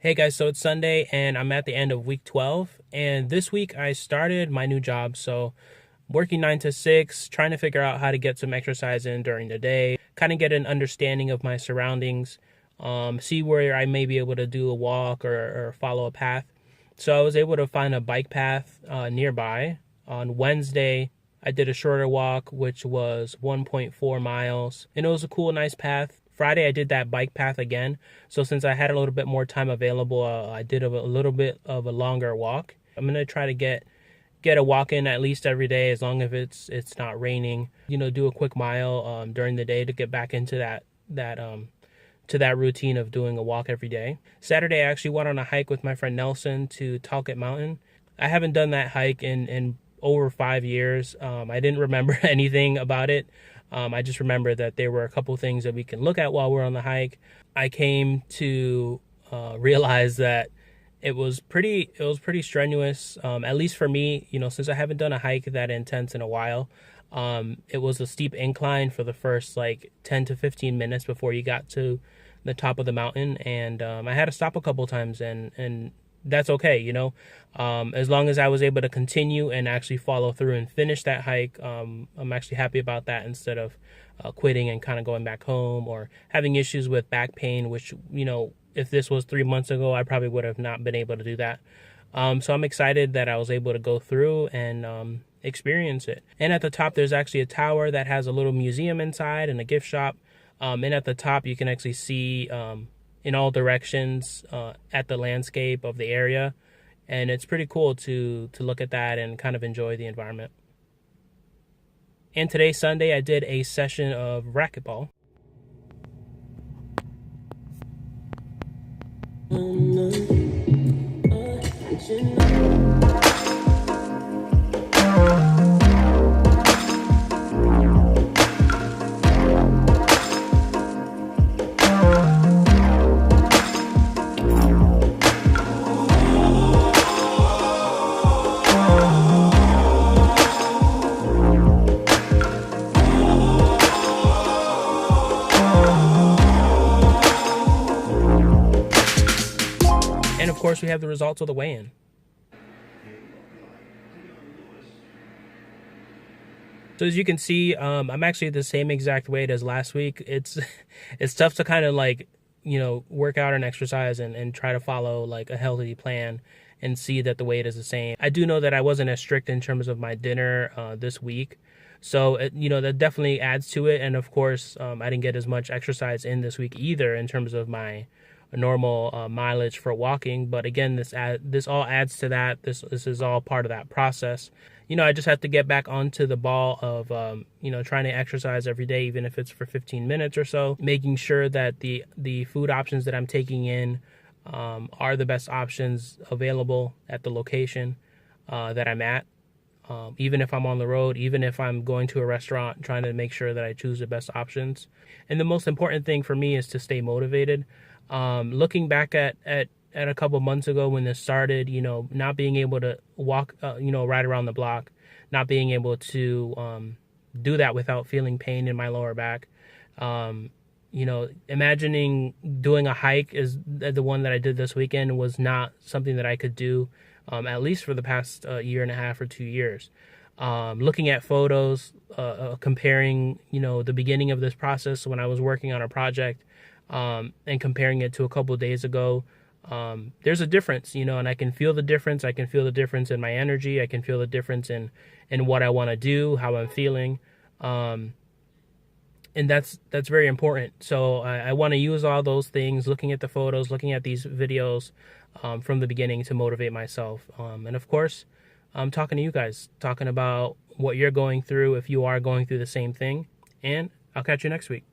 Hey guys, so it's Sunday and I'm at the end of week 12. And this week I started my new job. So, working 9 to 6, trying to figure out how to get some exercise in during the day, kind of get an understanding of my surroundings, see where I may be able to do a walk or follow a path. So, I was able to find a bike path nearby. On Wednesday, I did a shorter walk, which was 1.4 miles, and it was a cool, nice path. Friday, I did that bike path again. So since I had a little bit more time available, I did a little bit of a longer walk. I'm gonna try to get a walk in at least every day, as long as it's not raining. Do a quick mile during the day to get back into that routine of doing a walk every day. Saturday, I actually went on a hike with my friend Nelson to Talcott Mountain. I haven't done that hike in over 5 years. I didn't remember anything about it. I just remember that there were a couple things that we can look at while we're on the hike. I came to realize that it was pretty strenuous, at least for me. Since I haven't done a hike that intense in a while. It was a steep incline for the first like 10 to 15 minutes before you got to the top of the mountain, and I had to stop a couple times, and that's okay. As long as I was able to continue and actually follow through and finish that hike, I'm actually happy about that, instead of quitting and kind of going back home or having issues with back pain, which, if this was 3 months ago, I probably would have not been able to do that. So I'm excited that I was able to go through and experience it. And at the top, there's actually a tower that has a little museum inside and a gift shop. And at the top, you can actually see in all directions at the landscape of the area. And it's pretty cool to look at that and kind of enjoy the environment. And today, Sunday, I did a session of racquetball. And of course, we have the results of the weigh-in. So as you can see, I'm actually the same exact weight as last week. It's tough to kind of like, work out and exercise and try to follow like a healthy plan and see that the weight is the same. I do know that I wasn't as strict in terms of my dinner this week. So, that definitely adds to it. And of course, I didn't get as much exercise in this week either in terms of my normal mileage for walking. But again, this all adds to that. This is all part of that process. I just have to get back onto the ball of, trying to exercise every day, even if it's for 15 minutes or so, making sure that the food options that I'm taking in are the best options available at the location that I'm at. Even if I'm on the road, even if I'm going to a restaurant, trying to make sure that I choose the best options. And the most important thing for me is to stay motivated. Looking back at a couple months ago when this started, not being able to walk, right around the block, not being able to do that without feeling pain in my lower back. Imagining doing a hike is the one that I did this weekend was not something that I could do, at least for the past year and a half or 2 years. Looking at photos, comparing, the beginning of this process when I was working on a project, and comparing it to a couple of days ago, there's a difference, and I can feel the difference. I can feel the difference in my energy. I can feel the difference in what I want to do, how I'm feeling. And that's very important. So I want to use all those things, looking at the photos, looking at these videos from the beginning to motivate myself. And of course, I'm talking to you guys, talking about what you're going through if you are going through the same thing. And I'll catch you next week.